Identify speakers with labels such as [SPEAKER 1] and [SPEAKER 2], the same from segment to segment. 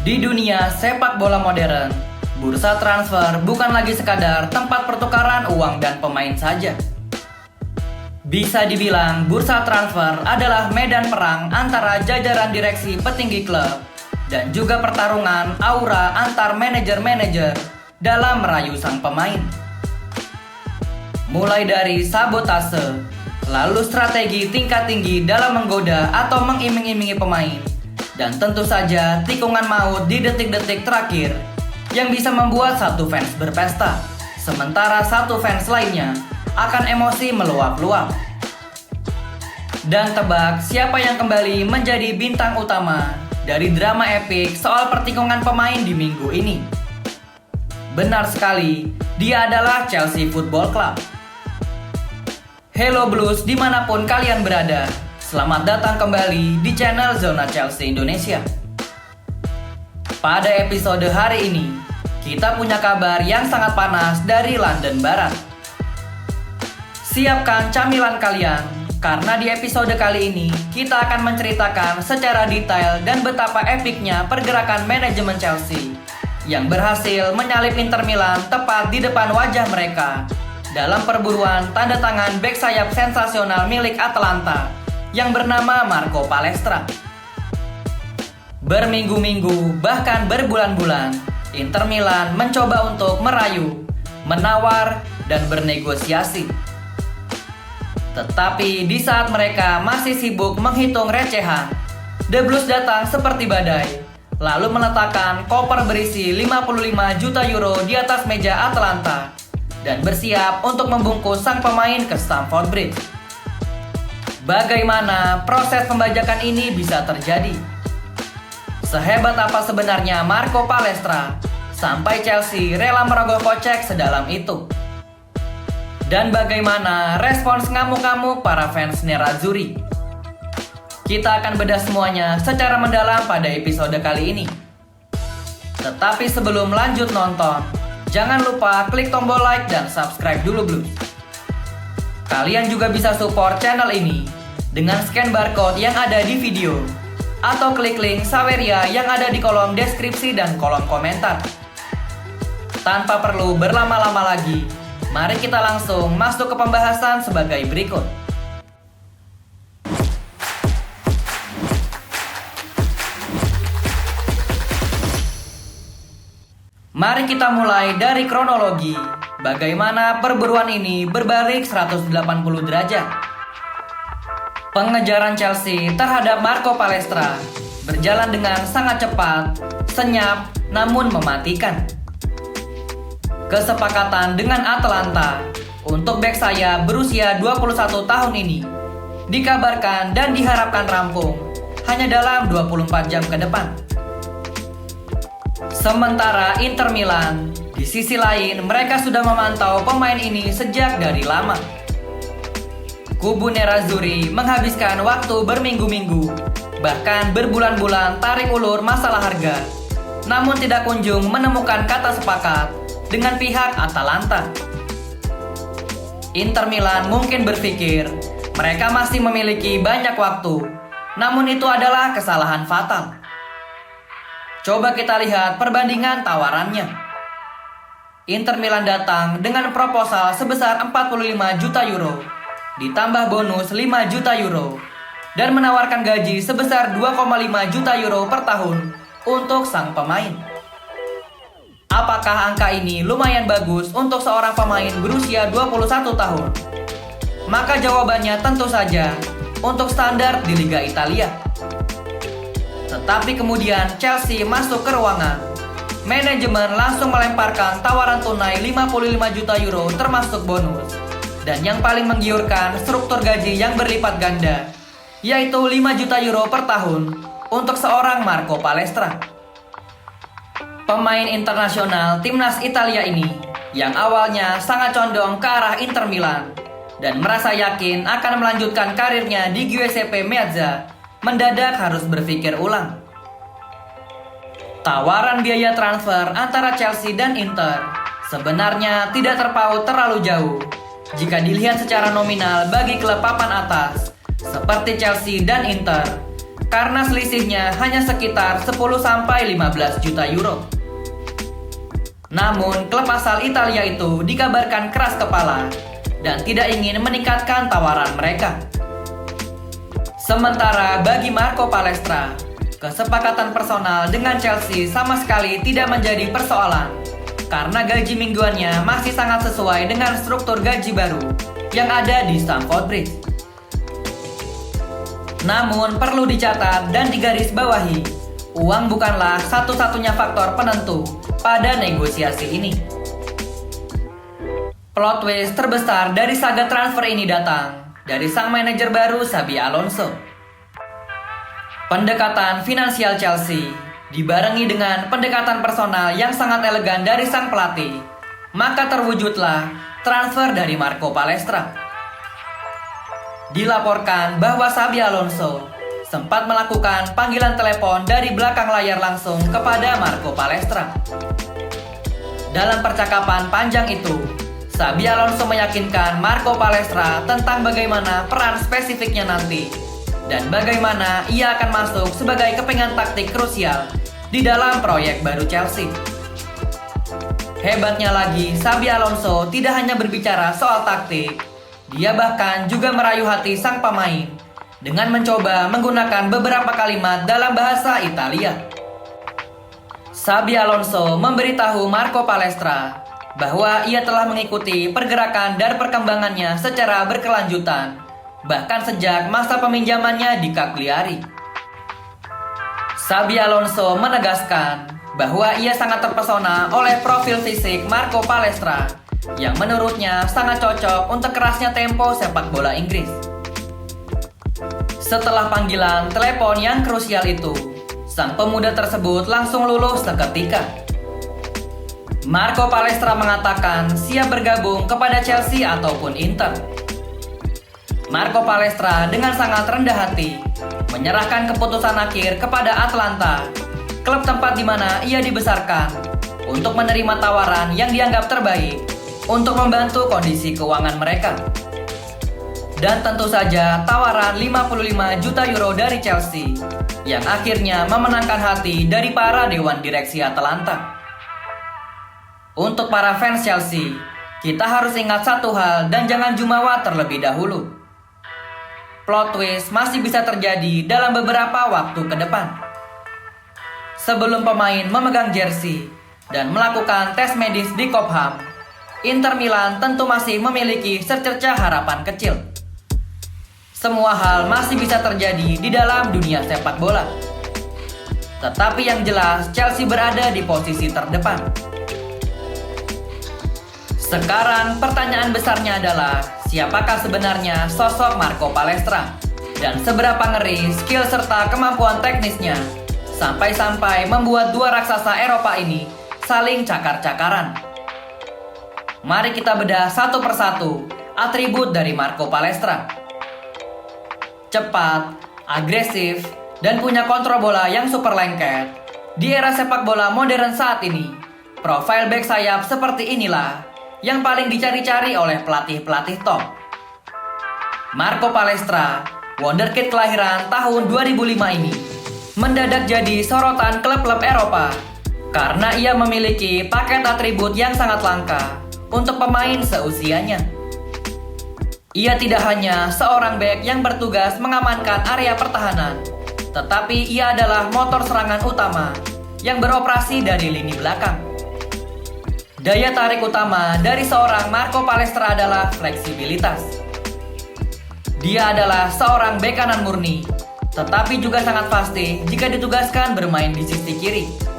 [SPEAKER 1] Di dunia sepak bola modern, bursa transfer bukan lagi sekadar tempat pertukaran uang dan pemain saja. Bisa dibilang bursa transfer adalah medan perang antara jajaran direksi petinggi klub dan juga pertarungan aura antar manajer-manajer dalam merayu sang pemain. Mulai dari sabotase, lalu strategi tingkat tinggi dalam menggoda atau mengiming-imingi pemain, dan tentu saja tikungan maut di detik-detik terakhir yang bisa membuat satu fans berpesta, sementara satu fans lainnya akan emosi meluap-luap. Dan tebak siapa yang kembali menjadi bintang utama dari drama epik soal pertikungan pemain di minggu ini? Benar sekali, dia adalah Chelsea Football Club. Hello Blues dimanapun kalian berada, selamat datang kembali di channel Zona Chelsea Indonesia. Pada episode hari ini, kita punya kabar yang sangat panas dari London Barat. Siapkan camilan kalian, karena di episode kali ini kita akan menceritakan secara detail dan betapa epiknya pergerakan manajemen Chelsea yang berhasil menyalip Inter Milan tepat di depan wajah mereka dalam perburuan tanda tangan bek sayap sensasional milik Atalanta yang bernama Marco Palestra. Berminggu-minggu, bahkan berbulan-bulan, Inter Milan mencoba untuk merayu, menawar, dan bernegosiasi. Tetapi di saat mereka masih sibuk menghitung recehan, The Blues datang seperti badai, lalu meletakkan koper berisi 55 juta euro di atas meja Atalanta dan bersiap untuk membungkus sang pemain ke Stamford Bridge. Bagaimana proses pembajakan ini bisa terjadi? Sehebat apa sebenarnya Marco Palestra sampai Chelsea rela merogoh kocek sedalam itu? Dan bagaimana respons ngamuk-ngamuk para fans Nerazzurri? Kita akan bedah semuanya secara mendalam pada episode kali ini. Tetapi sebelum lanjut nonton, jangan lupa klik tombol like dan subscribe dulu Blues. Kalian juga bisa support channel ini dengan scan barcode yang ada di video atau klik link Saweria yang ada di kolom deskripsi dan kolom komentar. Tanpa perlu berlama-lama lagi, mari kita langsung masuk ke pembahasan sebagai berikut. Mari kita mulai dari kronologi, bagaimana perburuan ini berbalik 180 derajat. Pengejaran Chelsea terhadap Marco Palestra berjalan dengan sangat cepat, senyap, namun mematikan. Kesepakatan dengan Atalanta untuk bek sayap berusia 21 tahun ini dikabarkan dan diharapkan rampung hanya dalam 24 jam ke depan. Sementara Inter Milan, di sisi lain mereka sudah memantau pemain ini sejak dari lama. Kubu Nerazzurri menghabiskan waktu berminggu-minggu, bahkan berbulan-bulan tarik ulur masalah harga, namun tidak kunjung menemukan kata sepakat dengan pihak Atalanta. Inter Milan mungkin berpikir mereka masih memiliki banyak waktu, namun itu adalah kesalahan fatal. Coba kita lihat perbandingan tawarannya. Inter Milan datang dengan proposal sebesar 45 juta euro, ditambah bonus 5 juta euro, dan menawarkan gaji sebesar 2,5 juta euro per tahun untuk sang pemain. Apakah angka ini lumayan bagus untuk seorang pemain berusia 21 tahun? Maka jawabannya tentu saja untuk standar di Liga Italia. Tetapi kemudian Chelsea masuk ke ruangan. Manajemen langsung melemparkan tawaran tunai 55 juta euro termasuk bonus. Dan yang paling menggiurkan struktur gaji yang berlipat ganda, yaitu 5 juta euro per tahun untuk seorang Marco Palestra. Pemain internasional timnas Italia ini yang awalnya sangat condong ke arah Inter Milan dan merasa yakin akan melanjutkan karirnya di Giuseppe Meazza, mendadak harus berpikir ulang. Tawaran biaya transfer antara Chelsea dan Inter sebenarnya tidak terpaut terlalu jauh jika dilihat secara nominal bagi klub papan atas seperti Chelsea dan Inter, karena selisihnya hanya sekitar 10-15 juta euro. Namun, klub asal Italia itu dikabarkan keras kepala dan tidak ingin meningkatkan tawaran mereka. Sementara bagi Marco Palestra, kesepakatan personal dengan Chelsea sama sekali tidak menjadi persoalan karena gaji mingguannya masih sangat sesuai dengan struktur gaji baru yang ada di Stamford Bridge. Namun perlu dicatat dan digarisbawahi, uang bukanlah satu-satunya faktor penentu pada negosiasi ini. Plot twist terbesar dari saga transfer ini datang dari sang manajer baru Xabi Alonso. Pendekatan finansial Chelsea dibarengi dengan pendekatan personal yang sangat elegan dari sang pelatih, maka terwujudlah transfer dari Marco Palestra. Dilaporkan bahwa Xabi Alonso sempat melakukan panggilan telepon dari belakang layar langsung kepada Marco Palestra. Dalam percakapan panjang itu, Xabi Alonso meyakinkan Marco Palestra tentang bagaimana peran spesifiknya nanti dan bagaimana ia akan masuk sebagai kepingan taktik krusial di dalam proyek baru Chelsea. Hebatnya lagi, Xabi Alonso tidak hanya berbicara soal taktik, dia bahkan juga merayu hati sang pemain dengan mencoba menggunakan beberapa kalimat dalam bahasa Italia. Xabi Alonso memberitahu Marco Palestra bahwa ia telah mengikuti pergerakan dan perkembangannya secara berkelanjutan, bahkan sejak masa peminjamannya di Cagliari. Xabi Alonso menegaskan bahwa ia sangat terpesona oleh profil fisik Marco Palestra yang menurutnya sangat cocok untuk kerasnya tempo sepak bola Inggris. Setelah panggilan telepon yang krusial itu, sang pemuda tersebut langsung luluh seketika. Marco Palestra mengatakan siap bergabung kepada Chelsea ataupun Inter. Marco Palestra dengan sangat rendah hati menyerahkan keputusan akhir kepada Atalanta, klub tempat di mana ia dibesarkan, untuk menerima tawaran yang dianggap terbaik untuk membantu kondisi keuangan mereka. Dan tentu saja tawaran 55 juta euro dari Chelsea yang akhirnya memenangkan hati dari para dewan direksi Atalanta. Untuk para fans Chelsea, kita harus ingat satu hal dan jangan jumawa terlebih dahulu. Plot twist masih bisa terjadi dalam beberapa waktu ke depan. Sebelum pemain memegang jersey dan melakukan tes medis di Cobham, Inter Milan tentu masih memiliki secercah harapan kecil. Semua hal masih bisa terjadi di dalam dunia sepak bola. Tetapi yang jelas Chelsea berada di posisi terdepan. Sekarang pertanyaan besarnya adalah siapakah sebenarnya sosok Marco Palestra dan seberapa ngeri skill serta kemampuan teknisnya sampai-sampai membuat dua raksasa Eropa ini saling cakar-cakaran. Mari kita bedah satu persatu atribut dari Marco Palestra. Cepat, agresif, dan punya kontrol bola yang super lengket. Di era sepak bola modern saat ini, profil back sayap seperti inilah yang paling dicari-cari oleh pelatih-pelatih top. Marco Palestra, wonderkid kelahiran tahun 2005 ini, mendadak jadi sorotan klub-klub Eropa karena ia memiliki paket atribut yang sangat langka untuk pemain seusianya. Ia tidak hanya seorang bek yang bertugas mengamankan area pertahanan, tetapi ia adalah motor serangan utama yang beroperasi dari lini belakang. Daya tarik utama dari seorang Marco Palestra adalah fleksibilitas. Dia adalah seorang bek kanan murni, tetapi juga sangat pasti jika ditugaskan bermain di sisi kiri.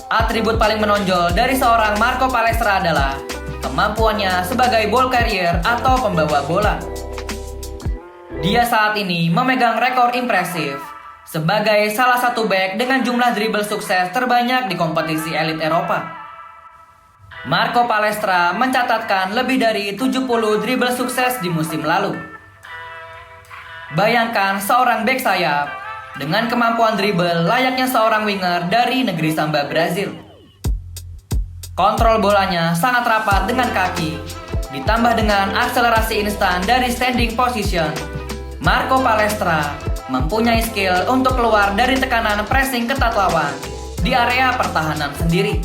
[SPEAKER 1] Atribut paling menonjol dari seorang Marco Palestra adalah kemampuannya sebagai ball carrier atau pembawa bola. Dia saat ini memegang rekor impresif sebagai salah satu bek dengan jumlah dribble sukses terbanyak di kompetisi elit Eropa. Marco Palestra mencatatkan lebih dari 70 dribble sukses di musim lalu. Bayangkan seorang bek sayap dengan kemampuan dribble layaknya seorang winger dari negeri Samba Brazil. Kontrol bolanya sangat rapat dengan kaki, ditambah dengan akselerasi instan dari standing position. Marco Palestra mempunyai skill untuk keluar dari tekanan pressing ketat lawan di area pertahanan sendiri.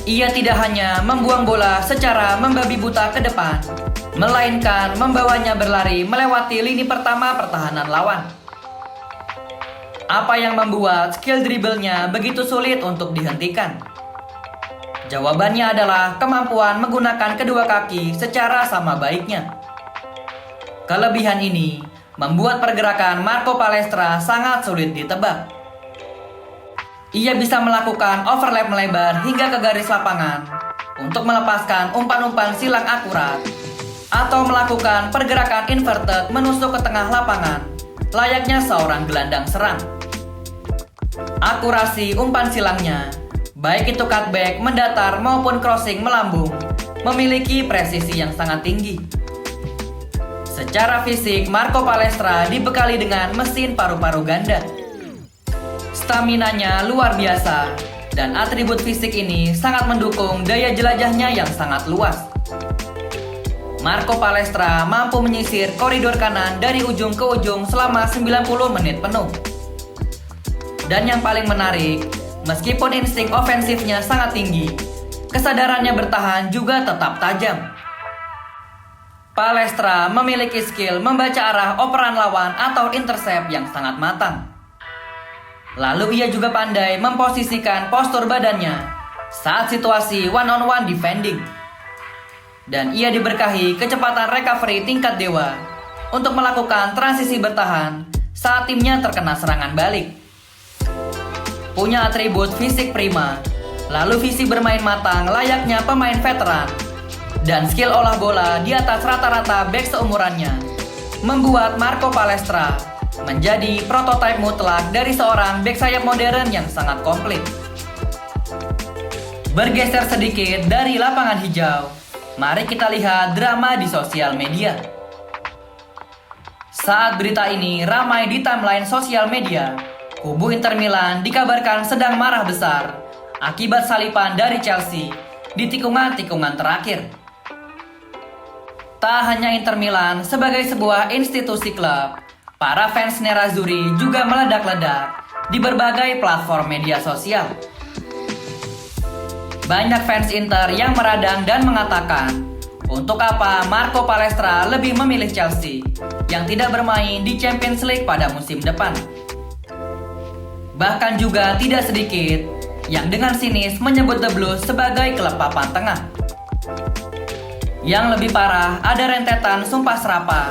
[SPEAKER 1] Ia tidak hanya membuang bola secara membabi buta ke depan, melainkan membawanya berlari melewati lini pertama pertahanan lawan. Apa yang membuat skill dribblenya begitu sulit untuk dihentikan? Jawabannya adalah kemampuan menggunakan kedua kaki secara sama baiknya. Kelebihan ini membuat pergerakan Marco Palestra sangat sulit ditebak. Ia bisa melakukan overlap melebar hingga ke garis lapangan untuk melepaskan umpan-umpan silang akurat, atau melakukan pergerakan inverted menusuk ke tengah lapangan layaknya seorang gelandang serang. Akurasi umpan silangnya, baik itu cutback, mendatar maupun crossing melambung, memiliki presisi yang sangat tinggi. Secara fisik, Marco Palestra dibekali dengan mesin paru-paru ganda. Staminanya luar biasa, dan atribut fisik ini sangat mendukung daya jelajahnya yang sangat luas. Marco Palestra mampu menyisir koridor kanan dari ujung ke ujung selama 90 menit penuh. Dan yang paling menarik, meskipun insting ofensifnya sangat tinggi, kesadarannya bertahan juga tetap tajam. Palestra memiliki skill membaca arah operan lawan atau intercept yang sangat matang. Lalu ia juga pandai memposisikan postur badannya saat situasi one-on-one defending. Dan ia diberkahi kecepatan recovery tingkat dewa untuk melakukan transisi bertahan saat timnya terkena serangan balik. Punya atribut fisik prima, lalu visi bermain matang layaknya pemain veteran, dan skill olah bola di atas rata-rata bek seumurannya, membuat Marco Palestra menjadi prototipe mutlak dari seorang bek sayap modern yang sangat komplit. Bergeser sedikit dari lapangan hijau, mari kita lihat drama di sosial media. Saat berita ini ramai di timeline sosial media, kubu Inter Milan dikabarkan sedang marah besar akibat salipan dari Chelsea di tikungan-tikungan terakhir. Tak hanya Inter Milan sebagai sebuah institusi klub, para fans Nerazzurri juga meledak-ledak di berbagai platform media sosial. Banyak fans Inter yang meradang dan mengatakan, untuk apa Marco Palestra lebih memilih Chelsea yang tidak bermain di Champions League pada musim depan. Bahkan juga tidak sedikit yang dengan sinis menyebut The Blues sebagai klub papan tengah. Yang lebih parah, ada rentetan sumpah serapah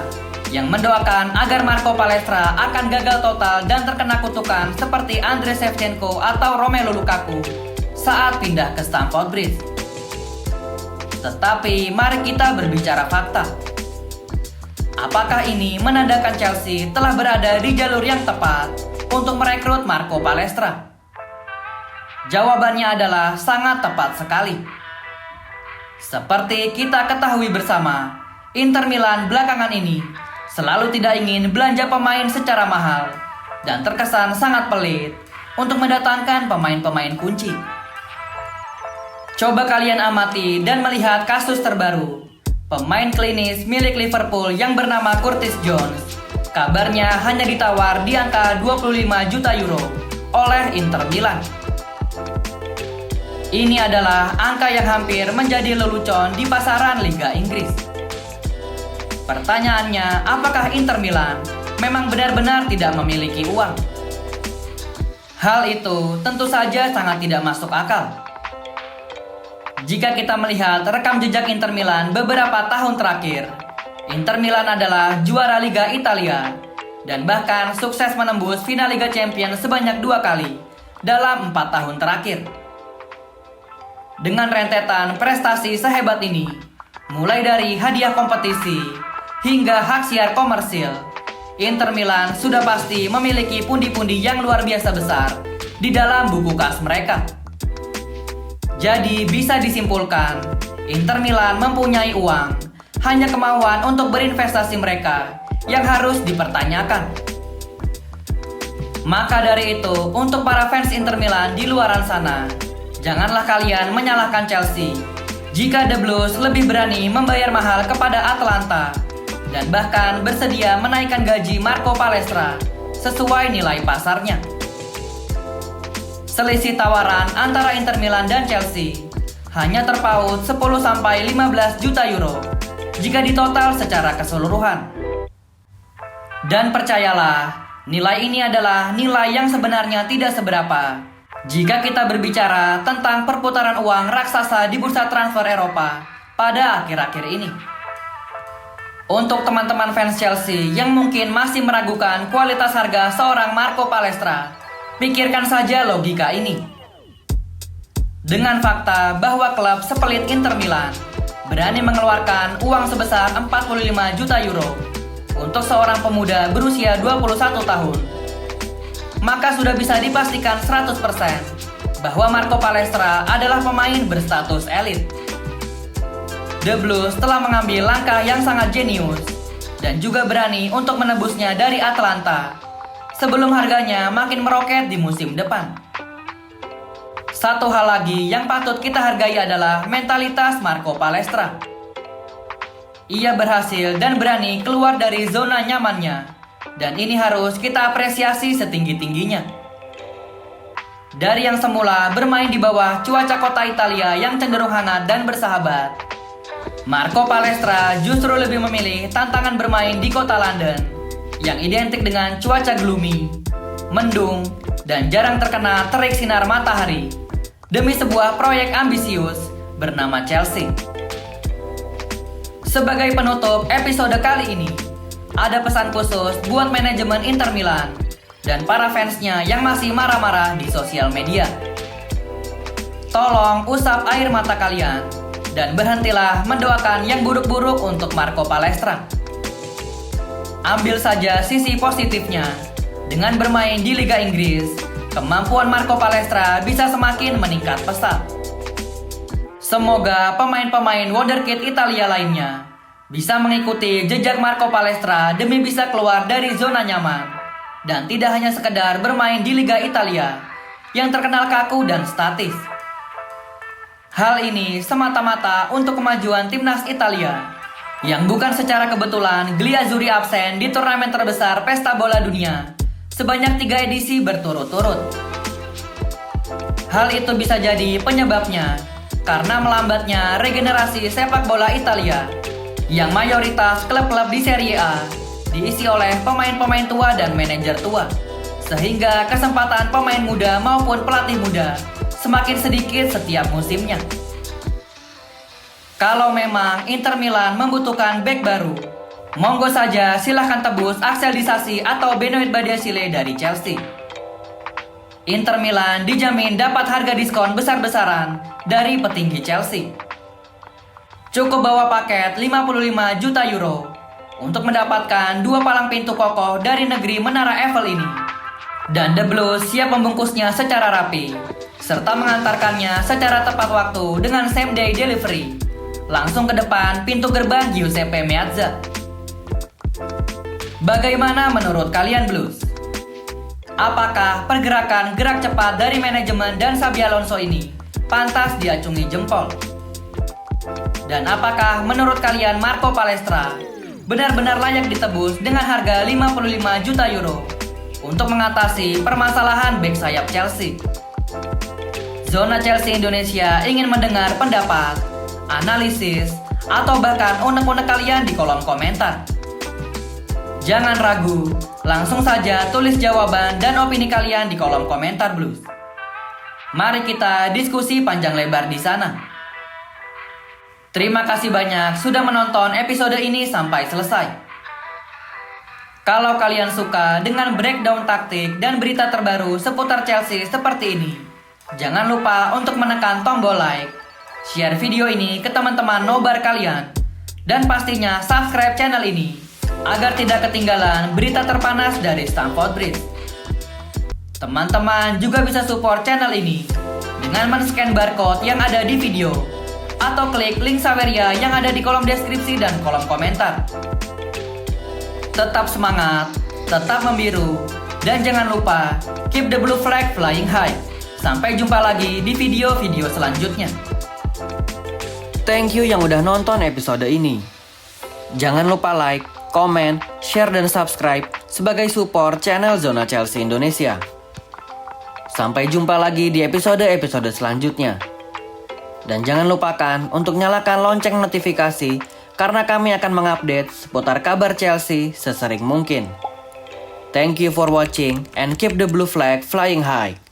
[SPEAKER 1] yang mendoakan agar Marco Palestra akan gagal total dan terkena kutukan seperti Andriy Shevchenko atau Romelu Lukaku saat pindah ke Stamford Bridge. Tetapi mari kita berbicara fakta. Apakah ini menandakan Chelsea telah berada di jalur yang tepat untuk merekrut Marco Palestra? Jawabannya adalah sangat tepat sekali. Seperti kita ketahui bersama, Inter Milan belakangan ini selalu tidak ingin belanja pemain secara mahal dan terkesan sangat pelit untuk mendatangkan pemain-pemain kunci. Coba kalian amati dan melihat kasus terbaru, pemain klinis milik Liverpool yang bernama Curtis Jones. Kabarnya hanya ditawar di angka 25 juta euro oleh Inter Milan. Ini adalah angka yang hampir menjadi lelucon di pasaran Liga Inggris. Pertanyaannya, apakah Inter Milan memang benar-benar tidak memiliki uang? Hal itu tentu saja sangat tidak masuk akal. Jika kita melihat rekam jejak Inter Milan beberapa tahun terakhir, Inter Milan adalah juara Liga Italia dan bahkan sukses menembus final Liga Champions sebanyak 2 kali dalam 4 tahun terakhir. Dengan rentetan prestasi sehebat ini, mulai dari hadiah kompetisi hingga hak siar komersil, Inter Milan sudah pasti memiliki pundi-pundi yang luar biasa besar di dalam buku kas mereka. Jadi bisa disimpulkan, Inter Milan mempunyai uang, hanya kemauan untuk berinvestasi mereka yang harus dipertanyakan. Maka dari itu, untuk para fans Inter Milan di luaran sana, janganlah kalian menyalahkan Chelsea jika The Blues lebih berani membayar mahal kepada Atalanta dan bahkan bersedia menaikkan gaji Marco Palestra sesuai nilai pasarnya. Selisih tawaran antara Inter Milan dan Chelsea hanya terpaut 10-15 juta euro jika ditotal secara keseluruhan. Dan percayalah, nilai ini adalah nilai yang sebenarnya tidak seberapa jika kita berbicara tentang perputaran uang raksasa di bursa transfer Eropa pada akhir-akhir ini. Untuk teman-teman fans Chelsea yang mungkin masih meragukan kualitas harga seorang Marco Palestra, pikirkan saja logika ini. Dengan fakta bahwa klub sepelit Inter Milan berani mengeluarkan uang sebesar 45 juta euro untuk seorang pemuda berusia 21 tahun, maka sudah bisa dipastikan 100% bahwa Marco Palestra adalah pemain berstatus elit. The Blues telah mengambil langkah yang sangat jenius dan juga berani untuk menebusnya dari Atlanta sebelum harganya makin meroket di musim depan. Satu hal lagi yang patut kita hargai adalah mentalitas Marco Palestra. Ia berhasil dan berani keluar dari zona nyamannya, dan ini harus kita apresiasi setinggi-tingginya. Dari yang semula bermain di bawah cuaca kota Italia yang cenderung hangat dan bersahabat, Marco Palestra justru lebih memilih tantangan bermain di kota London yang identik dengan cuaca gloomy, mendung, dan jarang terkena terik sinar matahari demi sebuah proyek ambisius bernama Chelsea. Sebagai penutup episode kali ini, ada pesan khusus buat manajemen Inter Milan dan para fansnya yang masih marah-marah di sosial media. Tolong usap air mata kalian dan berhentilah mendoakan yang buruk-buruk untuk Marco Palestra. Ambil saja sisi positifnya. Dengan bermain di Liga Inggris, kemampuan Marco Palestra bisa semakin meningkat pesat. Semoga pemain-pemain wonderkid Italia lainnya bisa mengikuti jejak Marco Palestra demi bisa keluar dari zona nyaman dan tidak hanya sekedar bermain di Liga Italia yang terkenal kaku dan statis. Hal ini semata-mata untuk kemajuan timnas Italia yang bukan secara kebetulan Gliazzurri absen di turnamen terbesar pesta bola dunia sebanyak 3 edisi berturut-turut. Hal itu bisa jadi penyebabnya karena melambatnya regenerasi sepak bola Italia yang mayoritas klub-klub di Serie A diisi oleh pemain-pemain tua dan manajer tua, sehingga kesempatan pemain muda maupun pelatih muda semakin sedikit setiap musimnya. Kalau memang Inter Milan membutuhkan bek baru, monggo saja silahkan tebus Axel Disasi atau Benoit Badiashile dari Chelsea. Inter Milan dijamin dapat harga diskon besar-besaran dari petinggi Chelsea. Cukup bawa paket 55 juta euro untuk mendapatkan 2 palang pintu kokoh dari negeri Menara Eiffel ini. Dan The Blues siap membungkusnya secara rapi serta mengantarkannya secara tepat waktu dengan same day delivery langsung ke depan pintu gerbang Giuseppe Meazza. Bagaimana menurut kalian Blues? Apakah pergerakan gerak cepat dari manajemen dan Xabi Alonso ini pantas diacungi jempol? Dan apakah menurut kalian Marco Palestra benar-benar layak ditebus dengan harga 55 juta euro untuk mengatasi permasalahan bek sayap Chelsea? Zona Chelsea Indonesia ingin mendengar pendapat, analisis, atau bahkan unek-unek kalian di kolom komentar. Jangan ragu, langsung saja tulis jawaban dan opini kalian di kolom komentar Blues. Mari kita diskusi panjang lebar di sana. Terima kasih banyak sudah menonton episode ini sampai selesai. Kalau kalian suka dengan breakdown taktik dan berita terbaru seputar Chelsea seperti ini, jangan lupa untuk menekan tombol like, share video ini ke teman-teman nobar kalian, dan pastinya subscribe channel ini agar tidak ketinggalan berita terpanas dari Stamford Bridge. Teman-teman juga bisa support channel ini dengan men-scan barcode yang ada di video atau klik link Saweria yang ada di kolom deskripsi dan kolom komentar. Tetap semangat, tetap membiru, dan jangan lupa keep the blue flag flying high. Sampai jumpa lagi di video-video selanjutnya. Thank you yang udah nonton episode ini. Jangan lupa like, komen, share, dan subscribe sebagai support channel Zona Chelsea Indonesia. Sampai jumpa lagi di episode-episode selanjutnya. Dan jangan lupakan untuk nyalakan lonceng notifikasi karena kami akan mengupdate seputar kabar Chelsea sesering mungkin. Thank you for watching and keep the blue flag flying high.